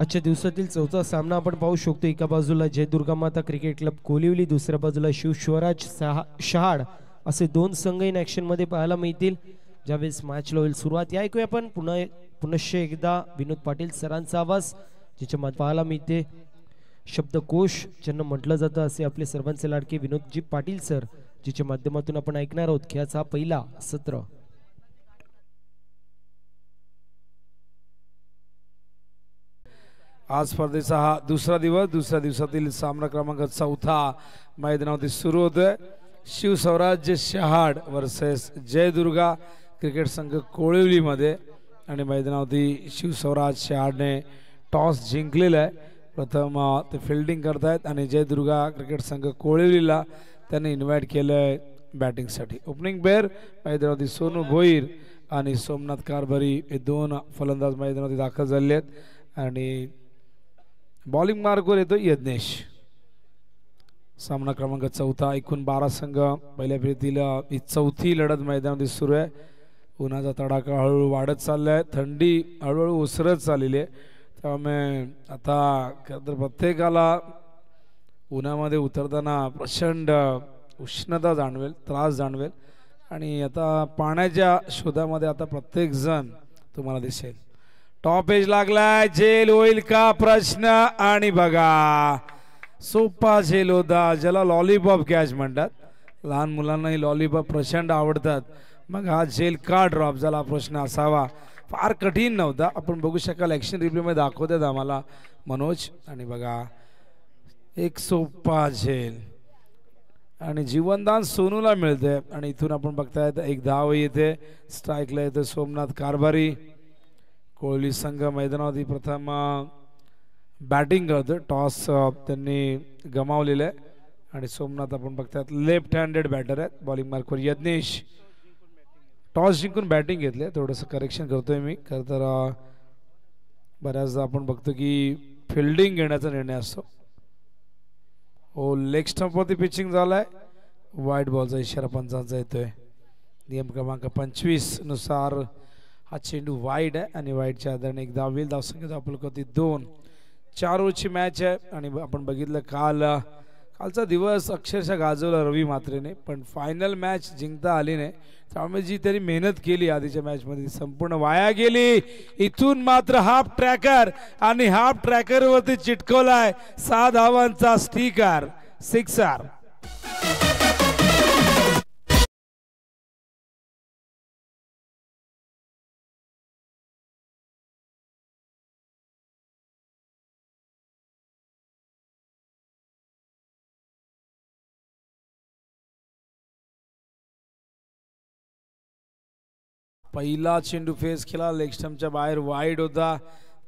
आजच्या दिवसातील चौथा सामना आपण पाहू शकतो। एका बाजूला जय दुर्गा माता क्रिकेट क्लब कोलिवली, दुसऱ्या बाजूला शिव स्वराज शहाड असे दोन संघ इन ॲक्शन मध्ये पाहायला मिळतील। ज्यावेळेस मॅचला होईल सुरुवात, या ऐकूया आपण पुनश्च एकदा विनोद पाटील सरांचा आवाज, ज्याच्यामध्ये पाहायला मिळते शब्दकोश ज्यांना म्हटलं जातं असे आपले सर्वांचे लाडके विनोदजी पाटील सर, जिच्या माध्यमातून आपण ऐकणार आहोत खेळाचा पहिला सत्र। आज स्पर्धेचा हा दुसरा दिवस, दुसऱ्या दिवसातील सामना क्रमांक चौथा मैदानावरती सुरू होतोय। शिव स्वराज्य शहाड वर्सेस जय दुर्गा क्रिकेट संघ कोळिवली मध्ये, आणि मैदानावरती शिव स्वराज शहाडने टॉस जिंकलेला आहे। प्रथम ते फिल्डिंग करतायत आणि जय दुर्गा क्रिकेट संघ कोळिवलीला त्यांनी इन्व्हाइट केलंय बॅटिंगसाठी। ओपनिंग पेअर मैदानावरती सोनू भोईर आणि सोमनाथ कारभारी हे दोन फलंदाज मैदानावरती दाखल झाले आहेत, आणि बॉलिंग मार्कवर येतो यज्ञेश। सामना क्रमांक चौथा, एकूण 12 संघ पहिल्या फेरीतील ही चौथी लढत मैदानामध्ये सुरू आहे। उन्हाचा तडाखा हळूहळू वाढत चाललाय, थंडी हळूहळू ओसरत चाललेली आहे, त्यामुळे आता खरं प्रत्येकाला उन्हामध्ये उतरताना प्रचंड उष्णता जाणवेल, त्रास जाणवेल, आणि आता पाण्याच्या शोधामध्ये आता प्रत्येक जण तुम्हाला दिसेल। टॉप एज लागलाय, झेल होईल का प्रश्न, आणि बघा सोपा झेल होता, ज्याला लॉलीपॉप कॅच म्हणतात। लहान मुलांनाही लॉलीपॉप प्रचंड आवडतात, मग हा झेल का ड्रॉप झाला प्रश्न असावा। फार कठीण नव्हता, आपण बघू शकाल ॲक्शन रिप्लेमध्ये दाखवतात आम्हाला मनोज, आणि बघा एक सोपा झेल आणि जीवनदान सोनूला मिळते, आणि इथून आपण बघतायत एक धाव येते, स्ट्राईकला येते सोमनाथ कारभारी। कोहली संघ मैदानावरती प्रथम बॅटिंग करतो, टॉस त्यांनी गमावलेलं आहे, आणि सोमनाथ आपण बघतायत लेफ्ट हँडेड बॅटर आहेत। बॉलिंग मार्कवर यज्ञेश, टॉस जिंकून बॅटिंग घेतले, थोडंसं करेक्शन करतोय मी, खरं तर बऱ्याचदा आपण बघतो की फिल्डिंग घेण्याचा निर्णय असतो। हो, लेग स्टंपवरती पिचिंग झालाय, वाईट बॉलचा इशारा पंचांचा येतोय। नियम क्रमांक 25 नुसार हा चेंडू वाईड आहे, आणि वाईडच्या आधाराने एक धाव येईल। धावसंख्या धावफलकावरती 2, 4 ओव्हरची मॅच आहे, आणि आपण बघितलं कालचा दिवस अक्षरशः गाजवला रवी मात्रेने, पण फायनल मॅच जिंकता आली नाही, त्यामुळे जी त्यांनी मेहनत केली आधीच्या मॅचमध्ये संपूर्ण वाया गेली। इथून मात्र हाफ ट्रॅकर, आणि हाफ ट्रॅकरवरती चिटकवलाय 6 धावांचा स्टिकर, सिक्सर। पहिला चेंडू फेस केला, लेग स्टंपच्या बाहेर वाईड होता,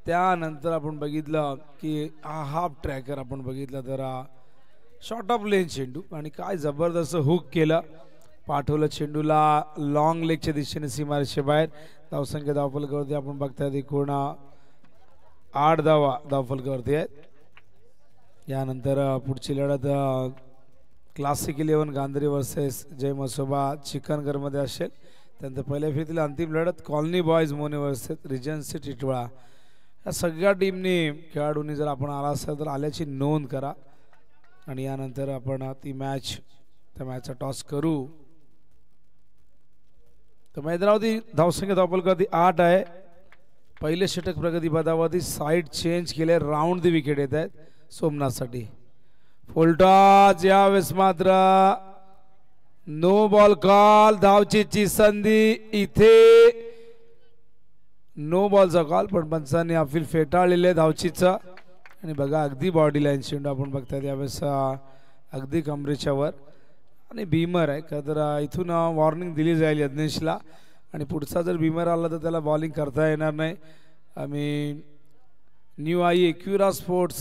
त्यानंतर आपण बघितलं की हाफ ट्रॅकर आपण बघितलं तर शॉर्ट ऑफ लेन चेंडू, आणि काय जबरदस्त हुक केलं, पाठवलं चेंडूला लॉंग लेगच्या दिशेने सीमारेषे बाहेर। धावसंख्या धावफलकावरती आपण बघतायत एकूण 8 धावा धावफलकावरती आहेत। यानंतर पुढची लढत क्लासिक 11 गांधरी वर्सेस जय मसोबा चिकनगरमध्ये असेल। त्यानंतर पहिल्या फेरीतील अंतिम लढत कॉलनी बॉयज मोने वर्सेस रिजन्सी टिटवाळा। या सगळ्या टीमनी खेळाडूंनी जर आपण आला असेल तर आल्याची नोंद करा, आणि यानंतर आपण ती त्या मॅचचा टॉस करू। तर मैदानावरती धावसंख्या धावफलकावरती 8 आहे। पहिले षटक प्रगतीपथावरती साईड चेंज केले, राऊंड दी विकेट येत आहेत सोमनाथसाठी। फुल टॉस, यावेळेस मात्र नो बॉल कॉल, धावचीची संधी, इथे नो बॉलचा कॉल, पण पंचांनी अपील फेटाळलेले धावचीचा, आणि बघा अगदी बॉडी लाईन चेंडू आपण बघताय यावेळेस अगदी कमरेच्या वर, आणि भीमर आहे का, तर इथून वॉर्निंग दिली जाईल यज्ञेशला, आणि पुढचा जर भीमर आला तर त्याला बॉलिंग करता येणार नाही। आम्ही न्यू आई एक्युरा स्पोर्ट्स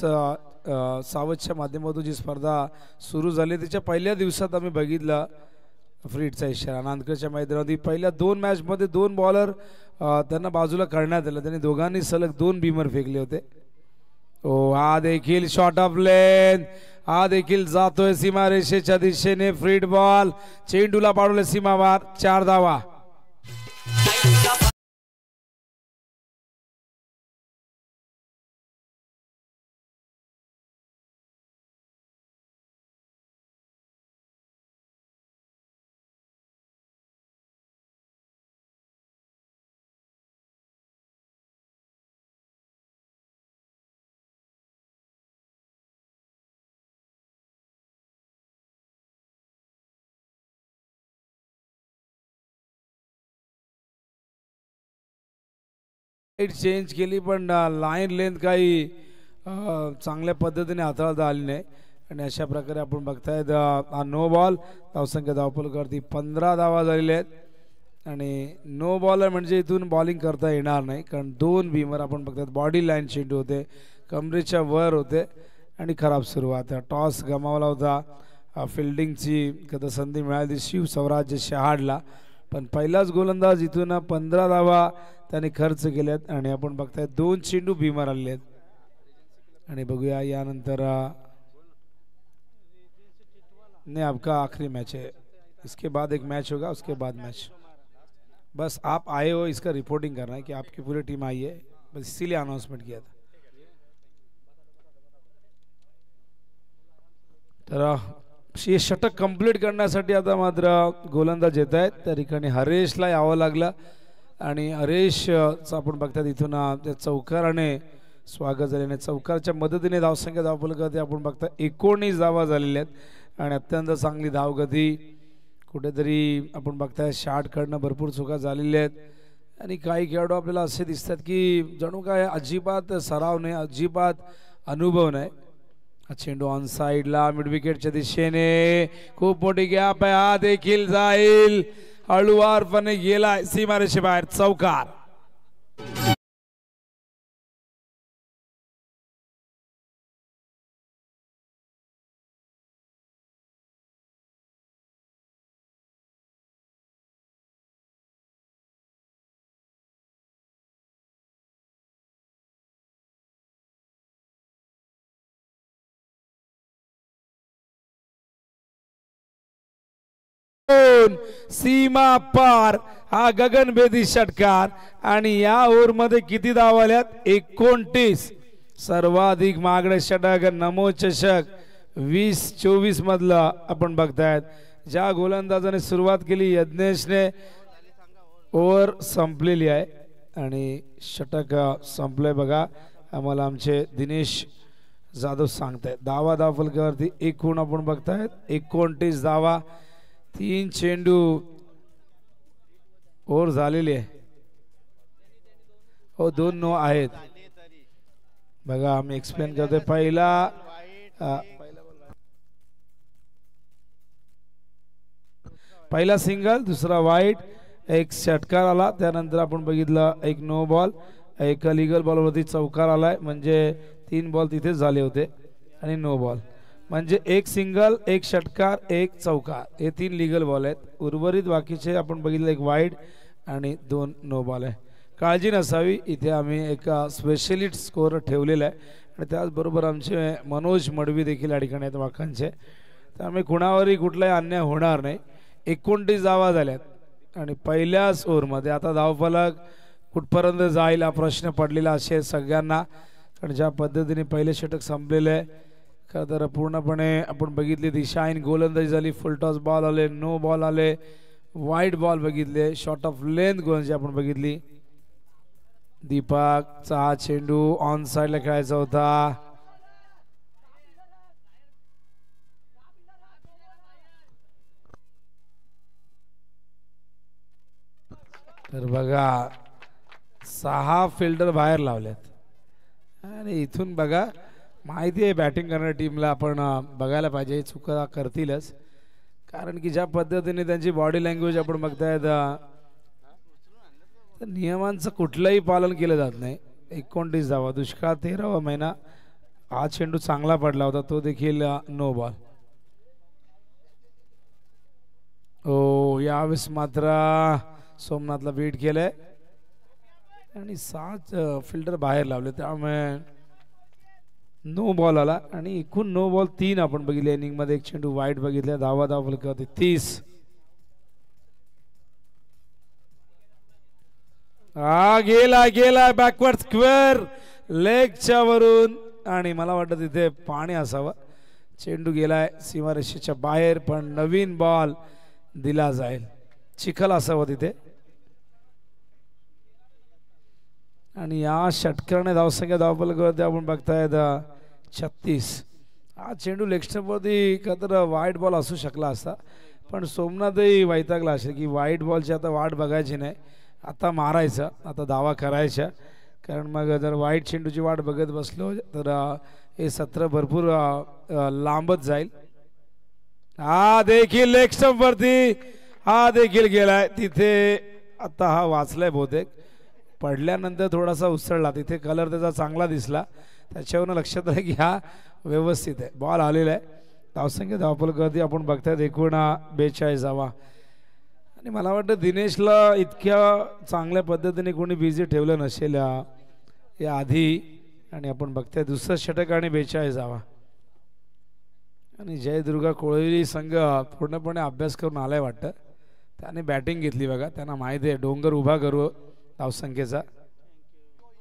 सावधच्या माध्यमातून जी स्पर्धा सुरू झाली त्याच्या पहिल्या दिवसात आम्ही बघितलं फ्रीडचा इशारा। नांदकडच्या मैदानावरती पहिल्या 2 मॅचमध्ये 2 बॉलर त्यांना बाजूला करण्यात आलं, त्यांनी दोघांनी सलग 2 भीमर फेकले होते। ओ, हा देखील शॉर्ट ऑफ लेन, हा देखील जातोय सीमारेषेच्या दिशेने, फ्रीड बॉल, चेंडूला पाडवले सीमावार, 4 धावा। चेंज केली पण लाईन लेंथ काही चांगल्या पद्धतीने हाताळता आली नाही आणि अशा प्रकारे आपण बघतायत हा नो बॉल. धावसंख्या धावफलकावरती 15 धावा झालेल्या आहेत आणि नो बॉलर म्हणजे इथून बॉलिंग करता येणार नाही कारण दोन भीमर आपण बघतात बॉडी लाईन चेंडू होते, कमरेच्या वर होते आणि खराब सुरुवात. टॉस गमावला होता, फिल्डिंगची कदा संधी मिळाली शिव स्वराज शहाडला पण पहिलाच गोलंदाज इथून 15 धावा त्याने खर्च केल्यात आणि आपण बघताय 2 चेंडू भीमर आले आहेत आणि बघूया यानंतर नहीं आपका आखिरी मैच है, इसके बाद एक मैच होगा, उसके बाद मैच. बस आप आए हो इसका रिपोर्टिंग करना है कि आपकी पूरी टीम आई है, बस इसीलिए अनाउंसमेंट किया था. तर हे षटक कंप्लीट करण्यासाठी आता मात्र गोलंदाज येत आहेत. त्या ठिकाणी हरेशला यावं लागलं आणि हरेशचं आपण बघतात इथून त्या चौकाराने स्वागत झाल्याने चौकारच्या मदतीने धावसंख्या धावफलकावरती आपण बघता 19 धावा झालेल्या आहेत आणि अत्यंत चांगली धावगती. कुठेतरी आपण बघताय शॉटकडनं भरपूर चुका झालेल्या आहेत आणि काही खेळाडू आपल्याला असे दिसतात की जणू काय अजिबात सराव नाही, अजिबात अनुभव नाही. हा चेंडू ऑन साईडला मिड विकेटच्या दिशेने खूप मोठी गॅप आहे, हा देखील जाईल, हळुवारपणे गेलाय सीमारेषे बाहेर, चौकार. सीमा पार हा गगनभेदी षटकार आणि या ओव्हर मध्ये किती धावा आल्यात 29. सर्वाधिक मागणे षटक नमो चषक 20-24 मधला आपण बघतायत. ज्या गोलंदाजाने सुरुवात केली यज्ञेशने ओव्हर संपलेली आहे आणि षटक संपलंय बघा. आम्हाला आमचे दिनेश जाधव सांगतायत. धावा फलकावरती एकूण आपण बघतायत 29 धावा, 3 चेंडू ओव्हर झालेली आहे. हो 2 नो आहेत बघा. आम्ही एक्सप्लेन करतोय. पहिला सिंगल, दुसरा वाईट, एक षटकार आला, त्यानंतर आपण बघितलं एक नो बॉल, एक लीगल बॉलवरती चौकार आलाय म्हणजे 3 बॉल तिथे झाले होते आणि नो बॉल म्हणजे एक सिंगल, एक षटकार, एक चौकार, हे 3 लीगल बॉल आहेत. उर्वरित बाकीचे आपण बघितलं एक वाईड आणि 2 नो बॉल आहे. काळजी नसावी, इथे आम्ही एक स्पेशलिस्ट स्कोअर ठेवलेला आहे आणि त्याचबरोबर आमचे मनोज मडवी देखील या ठिकाणी आहेत वाखांचे. त्यामुळे कुणावरही कुठलाही अन्याय होणार नाही. 29 धावा झाल्यात आणि पहिल्याच ओव्हरमध्ये आता धावफलक कुठपर्यंत जाईल हा प्रश्न पडलेला असेल सगळ्यांना कारण ज्या पद्धतीने पहिले षटक संपलेले आहे. खरं तर पूर्णपणे आपण बघितली दिशाहीन गोलंदाजी झाली. फुल टॉस बॉल आले, नो बॉल आले, वाईट बॉल बघितले, शॉट ऑफ लेंथ गोलंदाजी आपण बघितली. दीपकचा हा चेंडू ऑन साइडला खेळायचा होता. तर बघा 6 फिल्डर बाहेर लावलेत आणि इथून बघा माहिती आहे बॅटिंग करणाऱ्या टीमला आपण बघायला पाहिजे. चुका करतीलच कारण की ज्या पद्धतीने त्यांची बॉडी लँग्वेज आपण बघतायत तर नियमांचं कुठलंही पालन केलं जात नाही. 29 धावा, दुष्काळ 13वा महिना. हा चेंडू चांगला पडला होता, तो देखील नो बॉल. ओ यावेळेस मात्र सोमनाथला बीट केलंय आणि 7 फिल्डर बाहेर लावले त्यामुळे नो बॉल आला आणि एकूण नो बॉल 3 आपण बघितले. इनिंग मध्ये एक चेंडू वाईट बघितले. धावा फलकावरती 30. गेला बॅकवर्ड स्क्वेअर लेगच्या वरून आणि मला वाटतं तिथे पाणी असावं. चेंडू गेलाय सीमारेषेच्या बाहेर पण नवीन बॉल दिला जाईल. चिखल असावं तिथे आणि या षटकाने धावसंख्या धावफलकावरती आपण बघतायत 36. हा चेंडू लेगस्टंपवरती खरं वाईट बॉल असू शकला असता पण सोमनाथही वैतागला असेल की वाईट बॉलची आता वाट बघायची नाही, आता मारायचं, आता धावा करायच्या कारण मग जर वाईट चेंडूची वाट बघत बसलो तर हे सत्र भरपूर लांबत जाईल. हा देखील लेग स्टंप वरती, हा देखील गेलाय तिथे. आता हा वाचलाय बहुतेक, पडल्यानंतर थोडासा उसळला तिथे, कलर त्याचा चांगला दिसला, त्याच्यावरून लक्षात आलं की हा व्यवस्थित आहे. बॉल आलेला आहे. धावसंख्या धावफलक आपण बघतायत एकूण 42 आणि मला वाटतं दिनेशला इतक्या चांगल्या पद्धतीने कोणी बिझी ठेवलं नसेल या आधी. आणि आपण बघताय दुसरं षटक आणि 42 आणि जयदुर्गा कोळी संघ पूर्णपणे अभ्यास करून आलाय वाटतं. त्याने बॅटिंग घेतली बघा, त्यांना माहिती आहे डोंगर उभा करू धावसंख्येचा.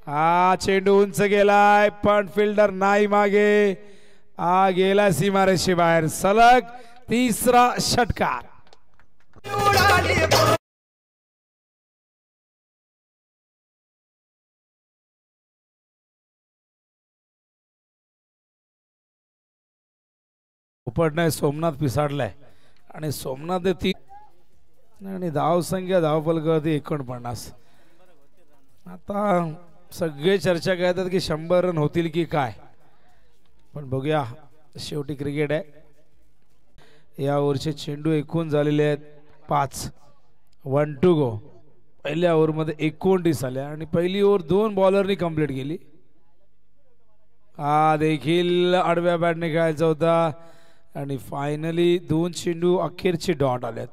हा चेंडू उंच गेलाय पण फिल्डर नाही मागे, हा गेला सीमारेषे बाहेर. सलग तिसरा षटकार. उपटणे सोमनाथ पिसाडलाय आणि सोमनाथ 3 आणि धावसंख्या धावफलकावरती 49. आता सगळे चर्चा करतात की 100 रन होतील की काय, पण बघूया शेवटी क्रिकेट आहे. या ओव्हरचे चेंडू एकूण झालेले आहेत 5. 1 to go. पहिल्या ओव्हरमध्ये 29 आल्या आणि पहिली ओव्हर 2 बॉलरनी कंप्लीट केली. हा देखील आडव्या बॅटने खेळायचा होता आणि फायनली 2 चेंडू अखेरचे डॉट आल्यात.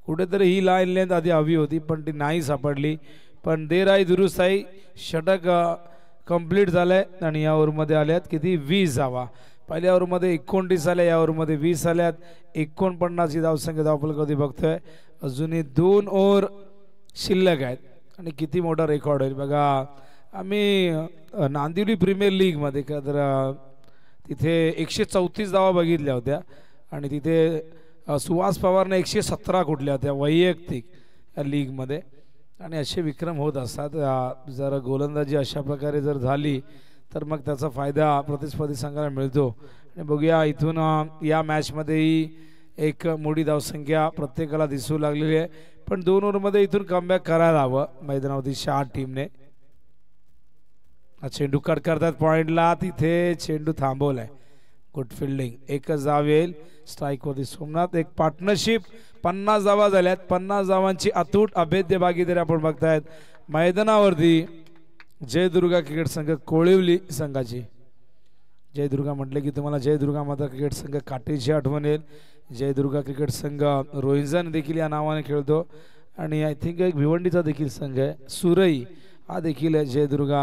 कुठेतरी ही लाईन लेंथ आधी हवी होती पण ती नाही सापडली. पण देर आई दुरुस्त आई, षटक कंप्लीट झालंय आणि या ओव्हरमध्ये आल्यात किती 20 धावा. पहिल्या ओव्हरमध्ये 29 आल्या, या ओव्हरमध्ये 20 आल्यात. 49 ही धावसंख्या धावफलकावरती बघतोय. अजूनही 2 ओव्हर शिल्लक आहेत आणि किती मोठा रेकॉर्ड होईल बघा. आम्ही नांदिवली प्रीमियर लीगमध्ये का तर तिथे 134 धावा बघितल्या होत्या आणि तिथे सुहास पवारने 117 कुठल्या होत्या वैयक्तिक लीगमध्ये. आणि असे विक्रम होत असतात. जर गोलंदाजी अशा प्रकारे जर झाली तर मग त्याचा फायदा प्रतिस्पर्धी संघाला मिळतो. आणि बघूया इथून या मॅचमध्येही एक मोठी धावसंख्या प्रत्येकाला दिसू लागलेली आहे. पण 2 ओव्हरमध्ये इथून कमबॅक करायला हवं मैदानावरती शहा टीमने. चेंडू कट करतात पॉइंटला, तिथे चेंडू थांबवलाय. Good fielding. एकच धाव येईल स्ट्राईकवरती सोमनाथ. एक पार्टनरशिप. 50 धावा झाल्यात. 50 धावांची अतूट अभेद्य भागीदारी आपण बघतायत मैदानावरती जयदुर्गा क्रिकेट संघ कोळिवली संघाची. जयदुर्गा म्हटले की तुम्हाला जयदुर्गा माता क्रिकेट संघ काटेची आठवण येईल. जयदुर्गा क्रिकेट संघ रोहिंजन देखील या नावाने खेळतो आणि आय थिंक एक भिवंडीचा देखील संघ आहे सुरई, हा देखील जयदुर्गा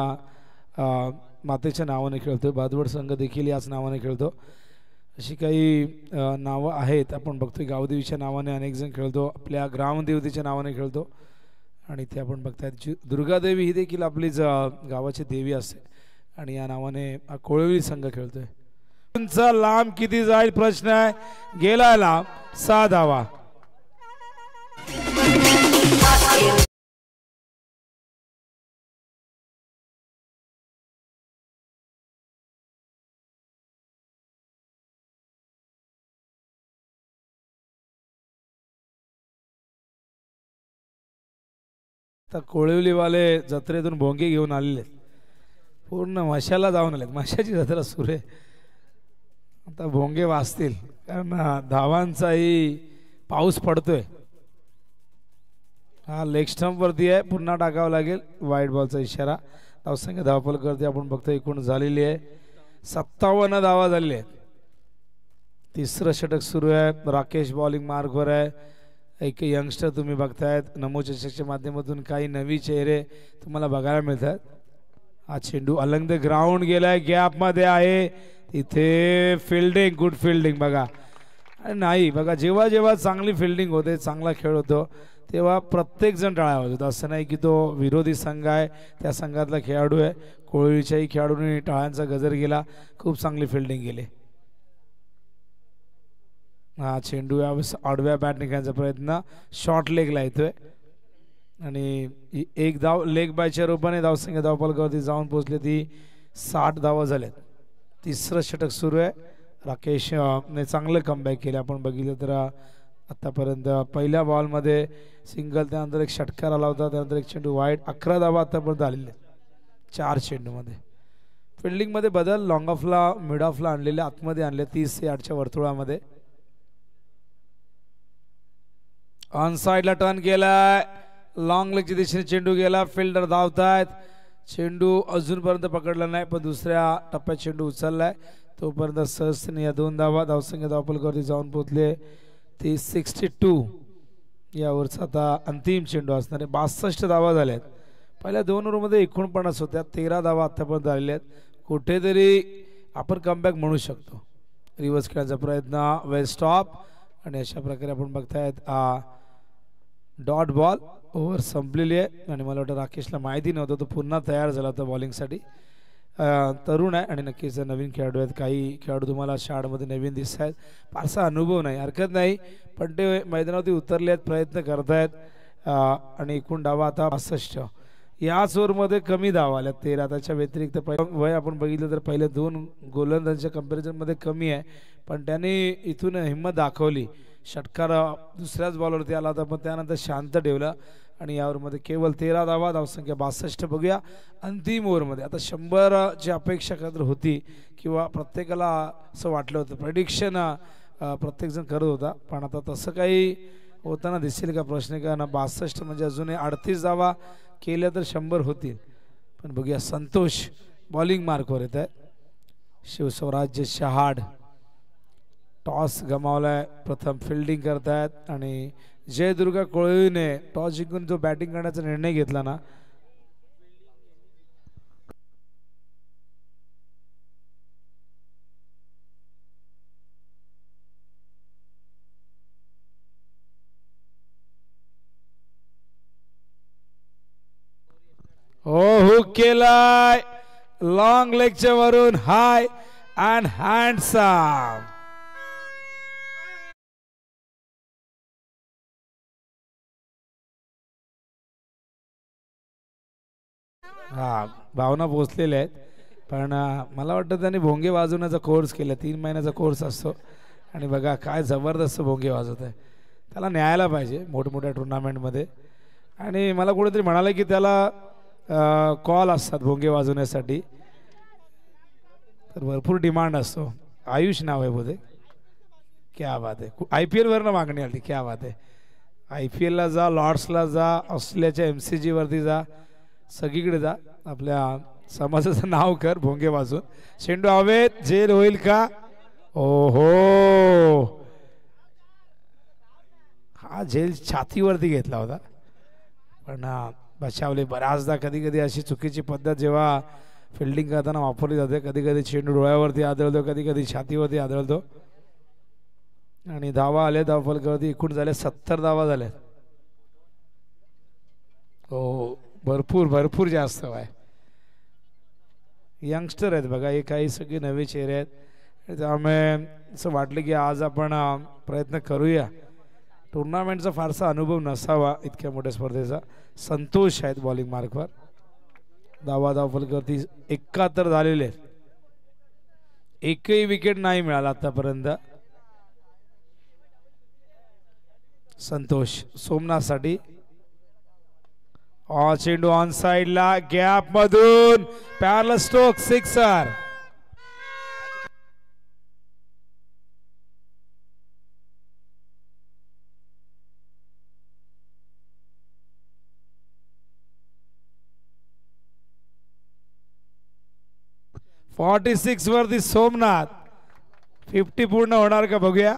मातेच्या नावाने खेळतो. भादवड संघ देखील याच नावाने खेळतो. अशी काही नावं आहेत. आपण बघतोय गावदेवीच्या नावाने अनेक जण खेळतो, आपल्या ग्रामदेवतेच्या नावाने खेळतो आणि ते आपण बघतायत दुर्गादेवी ही देखील आपलीच गावाची देवी असते आणि या नावाने कोळवली संघ खेळतोय. तुमचा लांब किती जाईल प्रश्न आहे. गेला लांब 6 धावा. आता कोळिवलीवाले जत्रेतून भोंगे घेऊन आलेले, पूर्ण मशाला जाऊन आलेत. मशाची जत्रा सुरू आहे. आता भोंगे वाजतील कारण धावांचाही पाऊस पडतोय. हा लेग स्टंप वरती आहे, पुन्हा टाकावं लागेल. वाईट बॉलचा इशारा. धावसंख्या धावफलकावरती आपण बघतोय एकूण झालेली आहे 57 धावा झालेली आहेत. तिसरं षटक सुरू आहे. राकेश बॉलिंग मार्कवर आहे. एक यंगस्टर तुम्ही बघतायत. नमो चषकच्या माध्यमातून काही नवी चेहरे तुम्हाला बघायला मिळतात. हा चेंडू अलंग द ग्राउंड गेलाय, गॅप मध्ये आहे. इथे फिल्डिंग, गुड फिल्डिंग बघा. नाही बघा, जेव्हा जेव्हा चांगली फिल्डिंग होते, चांगला खेळ होतो, तेव्हा प्रत्येक जण टाळ्या वाजवतो. असं नाही की तो विरोधी संघ आहे त्या संघातला खेळाडू आहे. कोळीच्याही खेळाडूंनी टाळ्यांचा गजर केला. खूप चांगली फिल्डिंग केली. हा चेंडू आडव्या बॅटने खेळण्याचा प्रयत्न, शॉर्ट लेगला येतोय आणि एक धाव लेग बायच्या रूपाने धावसंख्या धावफलकावरती जाऊन पोहोचली. ती 60 धावा झाल्यात. तिसरं षटक सुरू आहे. राकेश ने चांगलं कमबॅक केलं. आपण बघितलं तर आतापर्यंत पहिल्या बॉलमध्ये सिंगल, त्यानंतर एक षटकार आला होता, त्यानंतर एक चेंडू वाईट. 11 धावा आतापर्यंत आलेले. 4 चेंडूमध्ये. फिल्डिंग मध्ये बदल, लॉंग ऑफला मिड ऑफला आणलेले, आतमध्ये आणले 30 यार्डच्या वर्तुळामध्ये. ऑन साइडला टर्न केलाय, लॉंग लेगच्या दिशेने चेंडू गेला. फिल्डर धावतायत, चेंडू अजूनपर्यंत पकडला नाही, पण दुसऱ्या टप्प्यात चेंडू उचललाय. तोपर्यंत सहजतेने या 2 धावा धावसंख्या धावफलकावरती जाऊन पोहोचले. ती 62 या ओव्हरचा आता अंतिम चेंडू असणार आहे. 62 धावा झाल्यात. पहिल्या 2 ओव्हरमध्ये 49 होत्या, 13 धावा आतापर्यंत आलेल्या आहेत. कुठेतरी आपण कमबॅक म्हणू शकतो. रिव्हर्स खेळण्याचा प्रयत्न, वेल स्टॉप, आणि अशा प्रकारे आपण बघतायत डॉट बॉल. ओव्हर संपलेली आहे आणि मला वाटतं राकेशला माहिती नव्हतं, तो पुन्हा तयार झाला होता बॉलिंगसाठी. तरुण आहे आणि नक्कीच नवीन खेळाडू आहेत. काही खेळाडू तुम्हाला शाळेमध्ये नवीन दिसत आहेत, फारसा अनुभव नाही, हरकत नाही, पण ते मैदानावरती उतरले आहेत, प्रयत्न करतायत. आणि एकूण धावा आता 62. याच ओव्हरमध्ये कमी धावा आल्या 13. त्याच्या व्यतिरिक्त वय आपण बघितलं तर पहिले 2 गोलंदाजांच्या कंपॅरिझनमध्ये कमी आहे, पण त्याने इथून हिंमत दाखवली. षटकार दुसऱ्याच बॉलवरती आला होता, पण त्यानंतर शांत ठेवला आणि या ओव्हरमध्ये केवळ 13 धावा, धावसंख्या 62. बघूया अंतिम ओव्हरमध्ये. आता 100ची अपेक्षा कधी होती किंवा प्रत्येकाला असं वाटलं होतं, प्रेडिक्शन प्रत्येकजण करत होता, पण आता तसं काही होताना दिसेल का प्रश्न का ना. 62 म्हणजे अजूनही 38 धावा केल्या तर 100 होतील. पण बघूया, संतोष बॉलिंग मार्कवर येत आहे. शिवस्वराज्य शहाड टॉस गमावलाय, प्रथम फिल्डिंग करतायत आणि जयदुर्गा कोळीने टॉस जिंकून जो बॅटिंग करण्याचा निर्णय घेतला ना, हुक केलाय लॉंग लेगच्या वरून, हाय अँड हँडसम. हा, भावना पोचलेल्या आहेत, पण मला वाटतं त्यांनी भोंगे वाजवण्याचा कोर्स केला. 3 महिन्याचा कोर्स असतो आणि बघा काय जबरदस्त भोंगे वाजवत आहे. त्याला न्यायला पाहिजे मोठमोठ्या टुर्नामेंटमध्ये. आणि मला कुठेतरी म्हणाले की त्याला कॉल असतात भोंगे वाजवण्यासाठी, तर भरपूर डिमांड असतो. आयुष नाव आहे बोधे. क्या बात आहे. IPL वरनं मागणी आली. क्या बात आहे. IPLला जा, लॉर्ड्सला जा, ऑस्ट्रेलियाच्या MCG वरती जा, सगळीकडे जा, आपल्या समाजाचं नाव कर भोंगे वाजून. चेंडू हवेत, झेल होईल का? ओहो, हा झेल छातीवरती घेतला होता, पण बचावले. बऱ्याचदा कधी कधी अशी चुकीची पद्धत जेव्हा फिल्डिंग करताना वापरली जाते, कधी कधी चेंडू डोळ्यावरती आदळतो, कधी कधी छातीवरती आदळतो. आणि धावा आले धावफलकावरती. एकूण झाले 70 धावा झाल्या. हो, भरपूर भरपूर जास्त आहे. यंगस्टर आहेत बघा, हे काही सगळे नवे चेहरे आहेत. त्यामुळे असं वाटलं की आज आपण प्रयत्न करूया. टुर्नामेंटचा फारसा अनुभव नसावा इतक्या मोठ्या स्पर्धेचा. संतोष आहेत बॉलिंग मार्कवर. धावफलकावरती 71 झालेले, एकही विकेट नाही मिळाला आतापर्यंत. संतोष सोमनाथसाठी. चेंडू ऑन साइडला, गॅप मधून पॅरल स्ट्रोक, सिक्सर. .46 वरती सोमनाथ. 50 पूर्ण होणार का बघूया.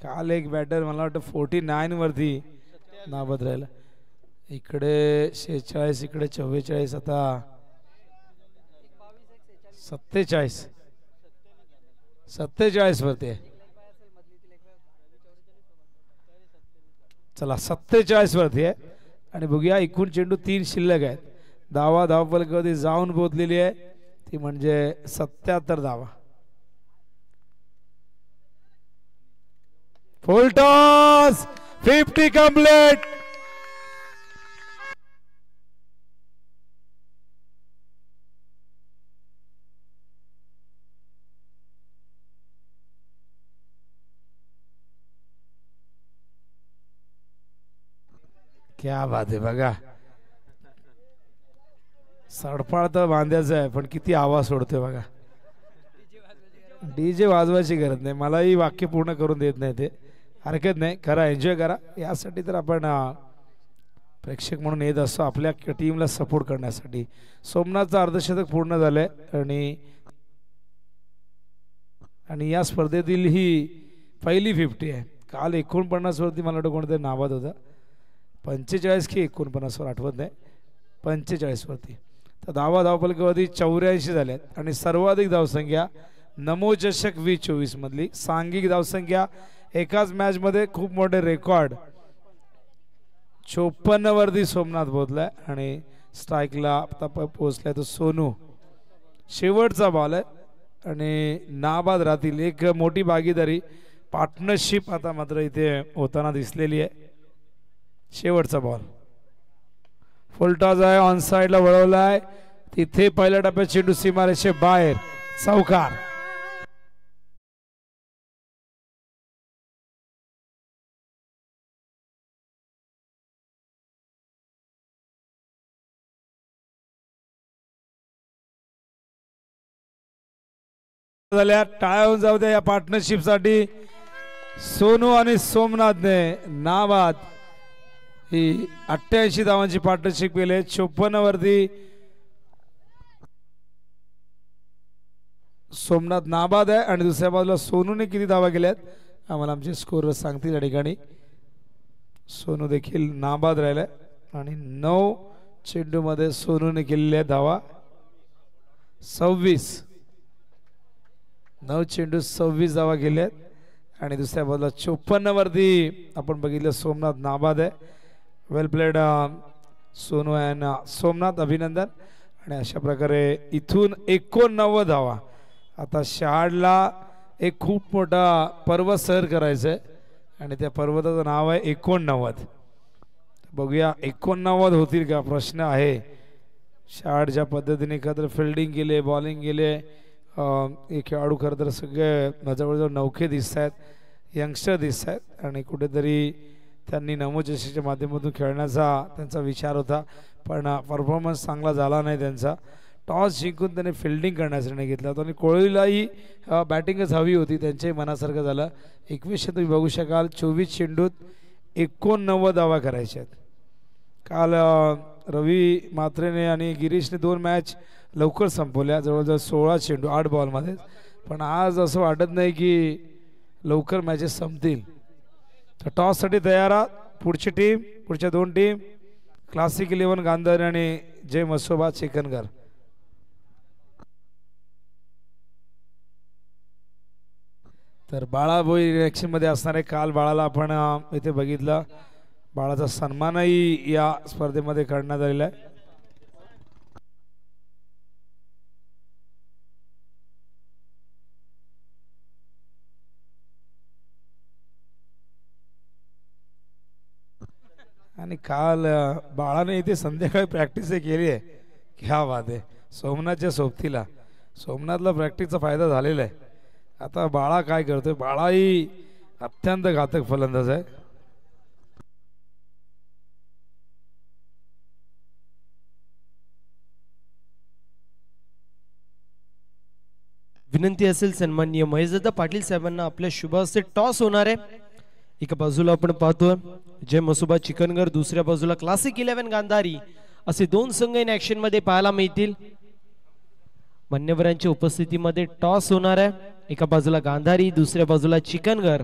काल एक बॅटर मला वाटतं 49 वरती नाबाद राहिला. इकडे 46, इकडे 44, आता 47 वरती आहे. चला 47 वरती आहे आणि बघूया. एकूण चेंडू 3 शिल्लक आहेत. धावफलकावरती जाऊन पोहोचलेली आहे ती म्हणजे 77 धावा. फुल टॉस, 50 कंप्लीट. क्या बात आहे बघा. सडपाळ तर बांधायचं आहे पण किती आवाज सोडतोय बघा. डीजे वाजवायची गरज नाही, मलाही वाक्य पूर्ण करून देत नाही ते, हरकत नाही, करा एन्जॉय करा. यासाठी तर आपण प्रेक्षक म्हणून येत असतो आपल्या टीमला सपोर्ट करण्यासाठी. सोमनाथचं अर्धशतक पूर्ण झालंय आणि या स्पर्धेतील ही पहिली 50 आहे. काल 49 वरती मला वाटतं कोणतरी नाबाद होता, 45 की 49 वर आठवत नाही, 45 वरती. तर धावपलकावरती 84 झाल्यात आणि सर्वाधिक धावसंख्या नमो चषक V24 मधली सांघिक धावसंख्या एकाच मॅच मध्ये खूप मोठे रेकॉर्ड 54 वरती सोमनाथ पोहोचलाय आणि स्ट्राईकला आता पोहोचलाय तो सोनू. शेवटचा बॉल आहे आणि नाबाद राहतील. एक मोठी भागीदारी पार्टनरशिप आता मात्र इथे होताना दिसलेली आहे. शेवटचा बॉल फुलटॉस आहे, ऑन साइडला वळवलाय, तिथे पहिल्या टप्प्यात चेंडू सीमारेषे बाहेर, चौकार. टाळ्या होऊन जाऊ द्या या पार्टनरशिप साठी. सोनू आणि सोमनाथने नाबाद ही 88 धावांची पार्टनरशिप केली. 54 वरती सोमनाथ नाबाद आहे आणि दुसऱ्या बाजूला सोनूने किती धावा केल्यात आम्हाला आमचे स्कोर सांगतील या ठिकाणी. सोनू देखील नाबाद राहिलाय आणि 9 चेंडू मध्ये सोनूने केलेल्या धावा 26. 9 चेंडू 26 धावा केल्यात आणि दुसऱ्या बाजूला 54 वरती आपण बघितलं सोमनाथ नाबाद आहे. वेल प्लेड सोनू अँड सोमनाथ, अभिनंदन. आणि अशा प्रकारे इथून 89 धावा. आता शहाडला एक खूप मोठा पर्वत सर करायचं आहे आणि त्या पर्वताचं नाव आहे 89. बघूया 89 होतील का, प्रश्न आहे. शहाड ज्या पद्धतीने एकत्र फिल्डिंग केले, बॉलिंग केले, एक खेळाडू खरं तर सगळे जवळजवळ नौखे दिसत आहेत, यंगस्टर दिसत आहेत आणि कुठेतरी त्यांनी नमो चषकच्या माध्यमातून खेळण्याचा त्यांचा विचार होता पण परफॉर्मन्स चांगला झाला नाही त्यांचा. टॉस जिंकून त्यांनी फिल्डिंग करण्याचा निर्णय घेतला होता आणि कोळीलाही बॅटिंगच हवी होती, त्यांच्याही मनासारखं झालं. 21 तुम्ही बघू शकाल, 24 चेंडूत 89 धावा करायच्या आहेत. काल रवी मात्रेने आणि गिरीशने 2 मॅच लवकर संपवल्या, जवळजवळ 16 चेंडू 8 बॉलमध्ये. पण आज असं वाटत नाही की लवकर मॅचेस संपतील. तर टॉससाठी तयार आहात पुढची टीम, पुढच्या 2 टीम क्लासिक 11 गांधारी आणि जय मसोबा चिकनगर. तर बाळा भोई रिएक्शन मध्ये असणार आहे. काल बाळाला आपण इथे बघितलं, बाळाचा सन्मानही या स्पर्धेमध्ये करण्यात आलेला आहे. आणि काल बाळाने इथे संध्याकाळी प्रॅक्टिस केली आहे. क्या बात आहे. सोमनाथच्या सोबतीला सोमनाथला प्रॅक्टिसचा फायदा झालेला आहे. आता बाळा काय करतोय, बाळाही अत्यंत घातक फलंदाज आहे. विनंती असेल सन्माननीय महेशदादा पाटील साहेबांना आपल्या शुभ हस्ते टॉस होणार आहे. एका बाजूला आपण पाहतोय जय मसोबा चिकनगर, दुसऱ्या बाजूला क्लासिक 11 गांधारी असे 2 संघ इन ऍक्शन मध्ये पाहायला मिळतील. मान्यवरांच्या उपस्थितीमध्ये टॉस होणार आहे. एका बाजूला गांधारी, दुसऱ्या बाजूला चिकनगर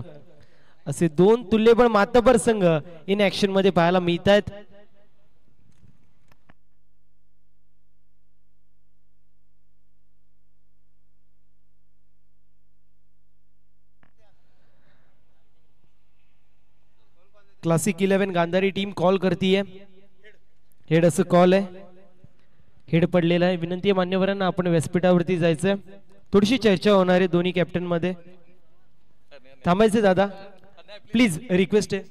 असे 2 तुल्यबळ मातबर संघ इन ऍक्शन मध्ये पाहायला मिळत आहेत. क्लासिक 11 गांधारी टीम कॉल करतीये. हेड असं कॉल आहे, हेड पडलेला आहे. विनंती आहे मान्यवरांना आपण व्यासपीठावरती जायचं, थोडीशी चर्चा होणार आहे दोन्ही कॅप्टन मध्ये. थांबायचे दादा प्लीज, रिक्वेस्ट आहे.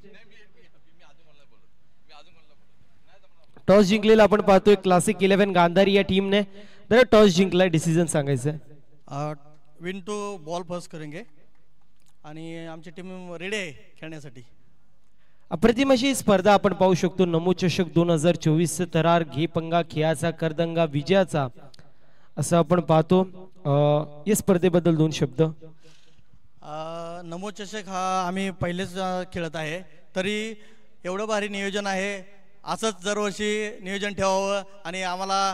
टॉस जिंकलेला आपण पाहतोय क्लासिक 11 गांधारी या टीमने. जरा टॉस जिंकलाय, डिसिजन सांगायचं. विन टू बॉल फर्स्ट करेंगे आणि आमची टीम रेडी आहे खेळण्यासाठी. अप्रतिम अशी स्पर्धा आपण पाहू शकतो. नमो चषक 2024 थरार घे पंगा खेळाचा करदंगा विजयाचा असं आपण पाहतो. या स्पर्धेबद्दल दोन शब्द. नमो चषक हा आम्ही पहिलेच खेळत आहे, तरी एवढं भारी नियोजन आहे. असंच दरवर्षी नियोजन ठेवावं आणि आम्हाला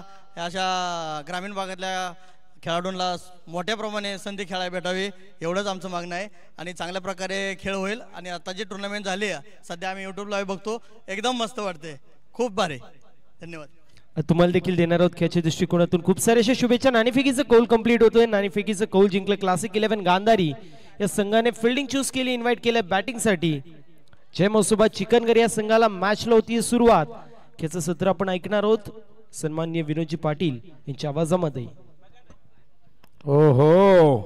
अशा ग्रामीण भागातल्या खेळाडूंना मोठ्या प्रमाणे संधी खेळायला भेटावी एवढंच आमचं मागणं आहे. आणि चांगल्या प्रकारे खेळ होईल. आणि आता जी टुर्नामेंट झाली आहे सध्या आम्ही यूट्यूब लाईव्ह बघतो, एकदम मस्त वाटते, खूप भारी. धन्यवाद. तुम्हाला देखील देणार आहोत खेळाच्या दृष्टिकोनातून खूप साऱ्या अशा शुभेच्छा. नाणेफेकीचं कौल कंप्लीट होतोय. नाणेफेकीचं कौल जिंकलं क्लासिक 11 गांधारी या संघाने फिल्डिंग चूज केली, इन्व्हाइट केलं बॅटिंगसाठी. जय मौसोबा चिकनगर या संघाला मॅचला होती सुरुवात. खेळाचं सत्र आपण ऐकणार आहोत सन्माननीय विनोदजी पाटील यांच्या आवाजामध्ये. ओहो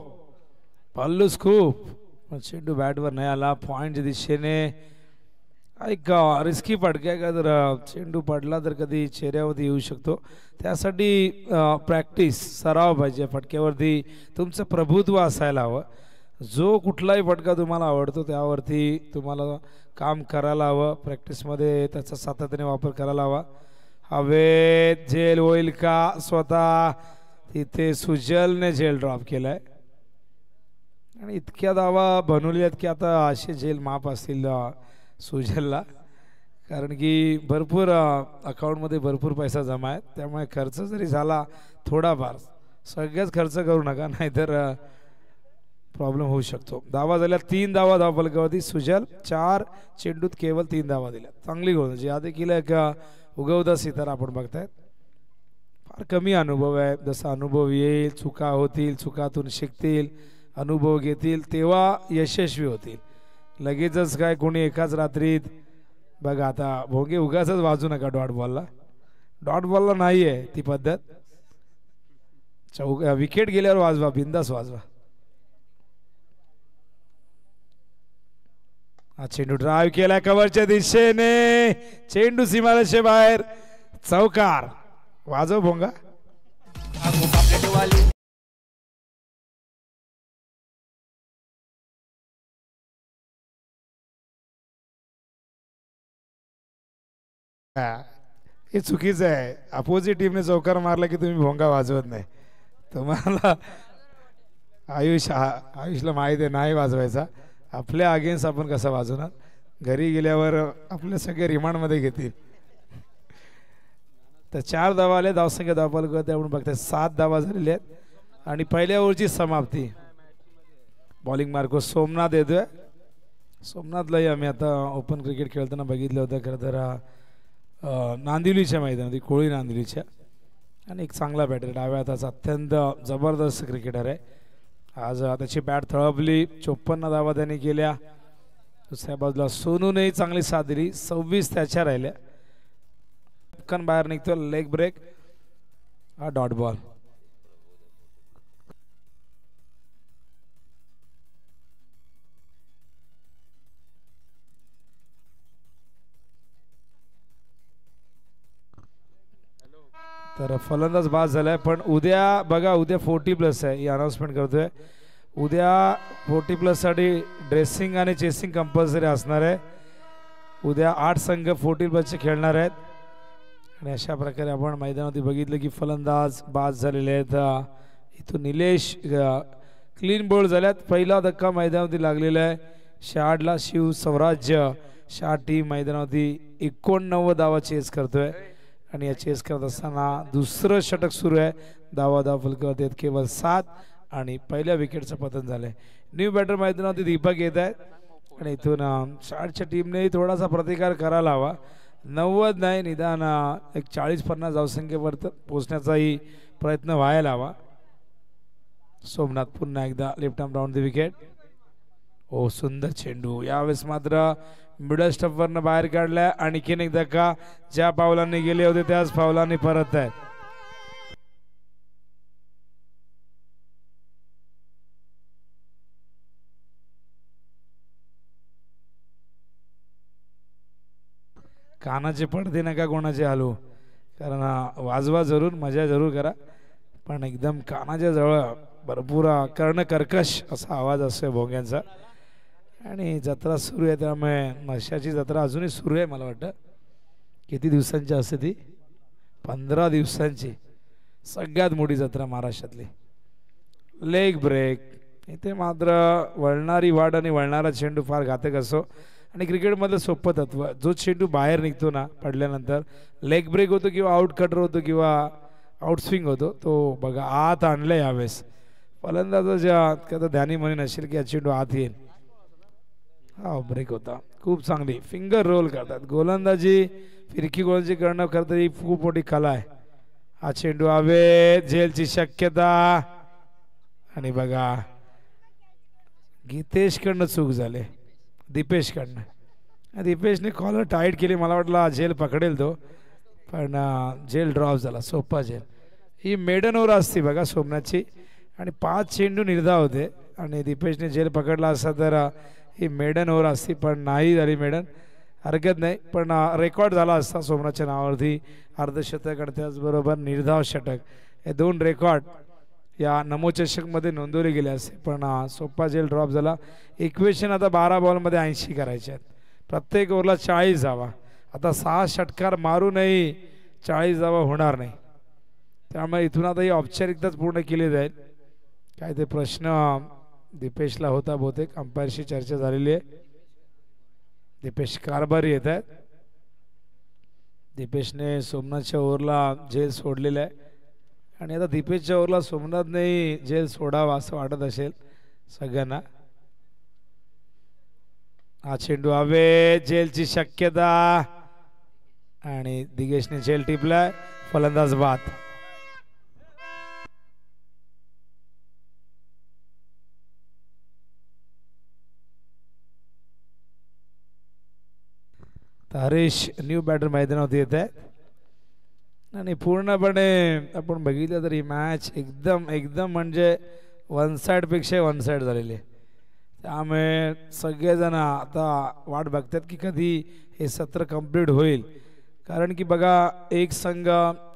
पल्लूस खूप चेंडू बॅटवर नाही आला. पॉइंटच्या दिशेने एक रिस्की फटका का जर चेंडू पडला तर कधी चेहऱ्यावरती येऊ शकतो. त्यासाठी प्रॅक्टिस सराव पाहिजे. फटक्यावरती तुमचं प्रभुत्व असायला हवं. जो कुठलाही फटका तुम्हाला आवडतो त्यावरती तुम्हाला काम करायला हवं. प्रॅक्टिसमध्ये त्याचा सातत्याने वापर करायला हवा. हवेत झेल होईल का? स्वतः तिथे सुजलने झेल ड्रॉप केलाय आणि इतक्या धावा बनवल्या आहेत की आता असे झेल माप असतील सुजलला, कारण की भरपूर अकाउंटमध्ये भरपूर पैसा जमा आहे. त्यामुळे खर्च जरी झाला थोडाफार, सगळ्याच खर्च करू नका, नाहीतर प्रॉब्लेम होऊ शकतो. धावा झाल्या 3 धावा धावफलकावरती. सुजल 4 चेंडूत केवळ 3 धावा दिल्या. चांगली गोष्ट. या देखील एक उगवता सितारा आपण बघतायत. फार कमी अनुभव आहे. जसा अनुभव येईल, चुका होतील, चुकातून शिकतील, अनुभव घेतील, तेव्हा यशस्वी होतील. लगेचच काय कोणी एकाच रात्रीत बघा. आता भोंगे उगाच वाजू नका डॉट बॉलला. डॉट बॉलला नाही आहे ती पद्धत. विकेट गेल्यावर वाजवा, बिंदास वाजवा. हा चेंडू ड्राईव्ह केला कव्हरच्या दिशेने, चेंडू सीमारेषे बाहेर, चौकार. वाजव भोंगा. हे चुकीचं आहे. अपोजिट टीमने चौकार मारला की तुम्ही भोंगा वाजवत नाही. तुम्हाला आयुषला माहिती आहे नाही वाजवायचा. आपल्या अगेन्स्ट आपण कसं वाजवणार? घरी गेल्यावर आपले सगळे रिमांडमध्ये घेतील. तर 4 धावा आले. धावसंख्या धावफलकावरती आपण बघताय 7 धावा झालेल्या आहेत आणि पहिल्या ओव्हरची समाप्ती. बॉलिंग मार्को सोमनाथ येतोय. सोमनाथलाही आम्ही आता ओपन क्रिकेट खेळताना बघितलं होतं. खरं तर नांदिवलीच्या मैदानामध्ये, कोळी नांदिवलीच्या, आणि एक चांगला बॅटर डाव्या हाताचा अत्यंत जबरदस्त क्रिकेटर आहे. आज त्याची बॅट थळपली. 54 धावा त्यांनी केल्या. दुसऱ्या बाजूला सोनूनेही चांगली साथ दिली. 26 त्याच्या राहिल्या. बाहेर निघतो. Leg break. हा डॉट बॉल. तर फलंदाज बाद झालाय. पण उद्या बघा, उद्या 40+ आहे. ही अनाउन्समेंट करतोय. उद्या 40+ साठी ड्रेसिंग आणि चेसिंग कंपल्सरी असणार आहे. उद्या 8 संघ 40+ खेळणार आहेत. आणि अशा प्रकारे आपण मैदानावरती बघितलं की फलंदाज बाद झालेले आहेत. इथून निलेश क्लीन बोल्ड झाल्यात. पहिला धक्का मैदानावरती लागलेला आहे शहाडला. शिव स्वराज्य शहाड टीम मैदानावरती 89 धावा चेस करतोय. आणि या चेस करत असताना दुसरं षटक सुरू आहे. धावफलकावरती केवळ 7 आणि पहिल्या विकेटचं पतन झालंय. न्यू बॅटर मैदानावरती दीपक येत आहेत. आणि इथून शहाडच्या टीमने थोडासा प्रतिकार करायला हवा. 90 नाही, निदान एक 40-50 धावसंख्येवर पोहोचण्याचाही प्रयत्न व्हायला हवा. सोमनाथ पुन्हा एकदा left arm round the wicket. ओ सुंदर चेंडू. यावेळेस मात्र मिडल स्टंपवरनं बाहेर काढलाय. आणखीन एक धक्का. ज्या पावलांनी गेले होते त्याच पावलांनी परत आहेत. कानाचे पडदे नका कोणाचे हलवू, कारण वाजवा जरूर, मजा जरूर करा, पण एकदम कानाच्या जवळ भरपूर कर्ण कर्कश असा आवाज असतो भोंग्यांचा. आणि जत्रा सुरू आहे त्यामुळे म्हशाची जत्रा अजूनही सुरू आहे. मला वाटतं किती दिवसांची असते ती, 15 दिवसांची सगळ्यात मोठी जत्रा महाराष्ट्रातली. लेग ब्रेक इथे मात्र वळणारी वाढ आणि वळणारा चेंडू फार घातक असो. आणि क्रिकेटमधलं सोपं तत्व, जो चेंडू बाहेर निघतो ना पडल्यानंतर लेग ब्रेक होतो किंवा आउट कटर होतो किंवा आउटस्विंग होतो, तो बघा आत आणलं यावेळेस फलंदाजाच्या कदा ध्यानी म्हणे नसेल की हा चेंडू आत येईल. हा ब्रेक होता, खूप चांगली फिंगर रोल करतात गोलंदाजी. फिरकी गोलंदाजी करणं खरं तर ही खूप मोठी कला आहे. हा चेंडू हवेत, झेलची शक्यता. आणि बघा गीतेशकडनं चूक झाले, दीपेशकडनं. दीपेशने कॉलर टाईट केली, मला वाटलं झेल पकडेल तो, पण झेल ड्रॉप झाला. सोपा झेल. ही मेडन ओव्हर असते बघा सोमनाथची आणि 5 चेंडू निर्धाव होते आणि दीपेशने झेल पकडला असता तर ही मेडन ओव्हर असती, पण नाही झाली मेडन. हरकत नाही, पण रेकॉर्ड झाला असता सोमनाथच्या नावावरती अर्धशतक आणि त्याचबरोबर निर्धाव षटक. हे 2 रेकॉर्ड या नमो चषकमध्ये नोंदवले गेले असते, पण सोपा झेल ड्रॉप झाला. इक्वेशन आता 12 बॉलमध्ये 80 करायचे आहेत. प्रत्येक ओव्हरला 40 धावा. आता 6 षटकार मारूनही 40 धावा होणार नाही, त्यामुळे इथून आता ही औपचारिकताच पूर्ण केली जाईल. काय ते प्रश्न दीपेशला होता, बहुतेक अंपायरशी चर्चा झालेली आहे. दीपेश कारभारी येत आहेत. दीपेशने सोमनाथच्या ओव्हरला झेल सोडलेला आहे आणि आता दीपेशच्या ओव्हरला सोमनाथने झेल सोडावा असं वाटत असेल सगळ्यांना. हा चेंडू हवे, झेलची शक्यता आणि दिगेशने झेल टिपलाय. फलंदाज बाद. हरीश न्यू बॅटर मैदानावरती येत आहे आणि पूर्णपणे आपण बघितलं तर ही मॅच एकदम म्हणजे वन साइड पेक्षा वन साइड झालेली आहे. त्यामुळे सगळेजण आता वाट बघतात की कधी हे सत्र कंप्लीट होईल, कारण की बघा एक संघ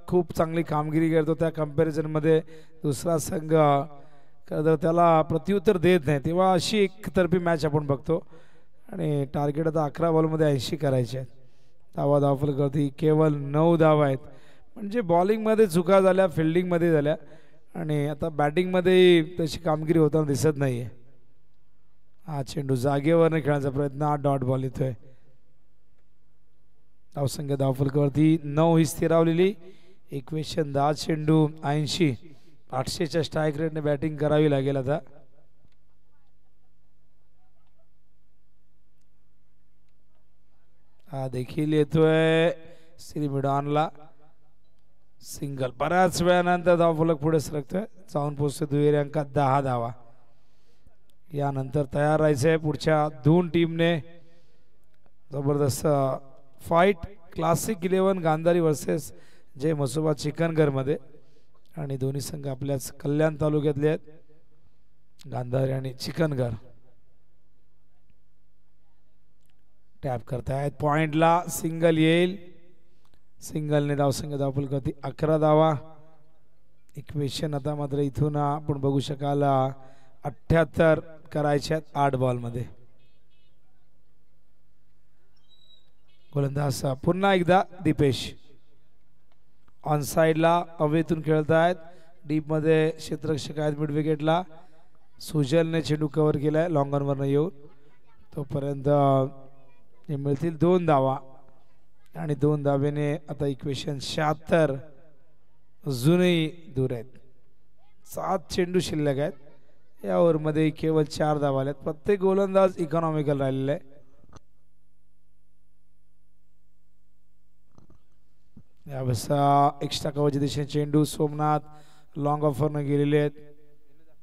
खूप चांगली कामगिरी करतो, त्या कंपॅरिझनमध्ये दुसरा संघ जर त्याला प्रत्युत्तर देत नाही, तेव्हा अशी एकतर्फी मॅच आपण बघतो. आणि टार्गेट आता 11 बॉलमध्ये 80 करायचे आहेत. धावा धावफलकावरती केवळ 9 धावा आहेत, म्हणजे बॉलिंगमध्ये चुका झाल्या, फिल्डिंगमध्ये झाल्या आणि आता बॅटिंगमध्ये तशी कामगिरी होताना दिसत नाही आहे. हा चेंडू जागेवरने खेळण्याचा प्रयत्न, हा डॉट बॉल येतोय. धावसंख्या धावफलकावरती 9 ही स्थिरावलेली. इक्वेशन 10 चेंडू 80, 800च्या स्ट्राईक रेटने बॅटिंग करावी लागेल आता. हा देखील येतोय श्रीमिडॉनला सिंगल. बऱ्याच वेळानंतर धावफलक पुढे सरकतोय, जाऊन पोहोचतोय दुहेरी अंकात 10 धावा. यानंतर तयार राहायचंय पुढच्या 2 टीमने. जबरदस्त फाईट. क्लासिक 11 गांधारी वर्सेस जय मसोबा चिकनगर मध्ये, आणि दोन्ही संघ आपल्याच कल्याण तालुक्यातले आहेत, गांधारी आणि चिकनगर. टॅप करतायत पॉइंटला, सिंगल येईल. सिंगलने धावसंख्या धावफलकावरती 11 धावा. इक्वेशन आता मात्र इथून आपण बघू शकाल 78 करायच्यात 8 बॉलमध्ये. गोलंदाज पुन्हा एकदा दीपेश. ऑन साइडला हवेतून खेळतायत, डीप मध्ये क्षेत्ररक्षक आहेत मिड विकेटला. सुजलने चेंडू कव्हर केलाय लॉंग ऑनवरनं येऊन. तोपर्यंत मिळतील 2 धावा आणि 2 धावेने आता इक्वेशन 76 अजूनही दूर आहेत. 7 चेंडू शिल्लक आहेत. या ओव्हरमध्ये केवळ 4 धावा आल्यात. प्रत्येक गोलंदाज इकॉनॉमिकल राहिलेला आहे. यावेळेस एक्स्ट्रा कव्हरच्या दिशेने चेंडू सोमनाथ लॉंग ऑफरनं गेलेले आहेत.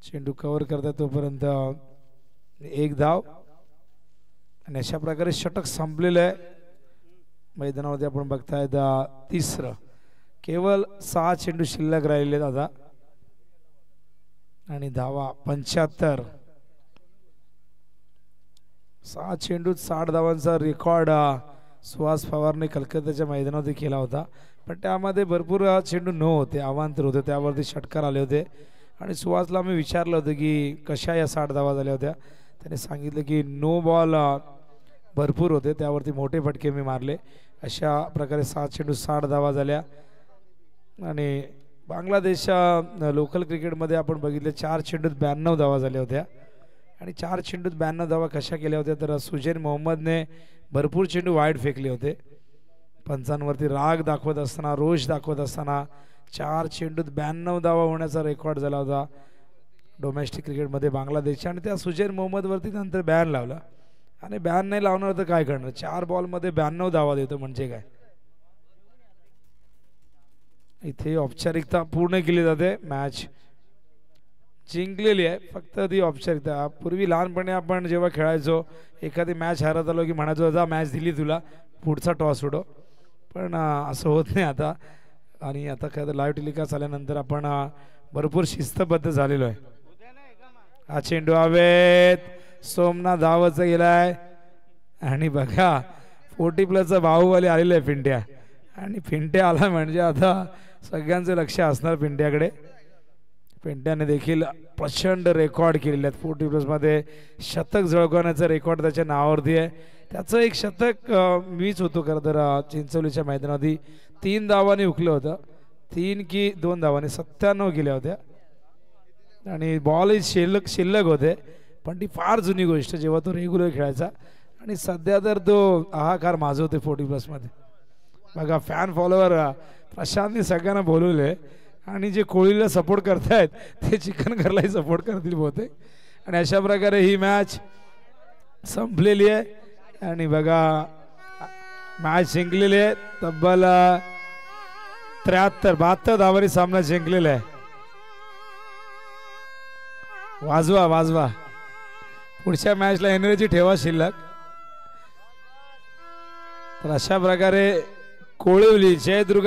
चेंडू कव्हर करतात तोपर्यंत 1 धाव आणि अशा प्रकारे षटक संपलेलं आहे. मैदानामध्ये आपण बघताय 3रं. केवळ 6 चेंडू शिल्लक राहिले आता आणि धावा 75. 6 चेंडूत 60 धावांचा रेकॉर्ड सुहास पवारने कलकत्त्याच्या मैदानावरती केला होता, पण त्यामध्ये भरपूर चेंडू न होते, अवांतर होते, त्यावरती षटकार आले होते. आणि सुहासला आम्ही विचारलं होतं की कशा या 60 धावा झाल्या होत्या, त्याने सांगितलं की नो बॉल भरपूर होते, त्यावरती मोठे फटके मी मारले. अशा प्रकारे 7 चेंडू 60 धावा झाल्या. आणि बांगलादेशच्या लोकल क्रिकेटमध्ये आपण बघितले 4 चेंडूत 92 धावा झाल्या होत्या. आणि 4 चेंडूत 92 धावा कशा केल्या होत्या तर सुजैन मोहम्मदने भरपूर चेंडू वाईड फेकले होते. पंचांवरती राग दाखवत असताना, रोष दाखवत असताना 4 चेंडूत 92 धावा होण्याचा रेकॉर्ड झाला होता डोमेस्टिक क्रिकेटमध्ये बांगलादेशच्या. आणि त्या सुजैन मोहम्मदवरती नंतर बॅन लावला. आणि बॅन नाही लावणार तर काय करणार, 4 बॉलमध्ये 92 धावा देतो म्हणजे काय. इथे औपचारिकता पूर्ण केली जाते. मॅच जिंकलेली आहे, फक्त ती औपचारिकता. पूर्वी लहानपणी आपण जेव्हा खेळायचो एखादी मॅच हारत आलो की म्हणायचो जा मॅच दिली तुला, पुढचा टॉस उडव. पण असं होत नाही आता. आणि आता काय तर लाईव्ह टेलिकास्ट आल्यानंतर आपण भरपूर शिस्तबद्ध झालेलो आहे. हा चेंडू हवेत, सोमनाथ धावचा गेलाय. आणि बघा 40+ बाहुबली आलेला आहे पिंट्या. आणि पिंट्या आला म्हणजे आता सगळ्यांचं लक्ष असणार पिंट्याकडे. पिंट्याने देखील प्रचंड रेकॉर्ड केलेले आहेत. 40+ मध्ये शतक झळकवण्याचा रेकॉर्ड त्याच्या नावावरती आहे. त्याचं एक शतक मीच होतो खरं तर चिंचवलीच्या मैदानावरती. 3 धावांनी हुकलं होतं, 3 की 2 धावांनी 97 केल्या होत्या. आणि बॉल शिल्लक होते, पण ती फार जुनी गोष्ट जेव्हा तो रेग्युलर खेळायचा. आणि सध्या तर तो हाहाकार माजवते 40+ मध्ये. बघा फॅन फॉलोअर प्रशांतने सगळ्यांना बोलवले. आणि जे कोहलीला सपोर्ट करतायत ते चिकनकरलाही सपोर्ट करतील बहुतेक. आणि अशा प्रकारे ही मॅच संपलेली आहे. आणि बघा मॅच जिंकलेली आहे. तब्बल 72 धावांनी सामना जिंकलेला आहे. वाजवा पुढच्या मॅचला एनर्जी ठेवा शिल्लक. तर अशा प्रकारे कोळिवली जयदुर्गा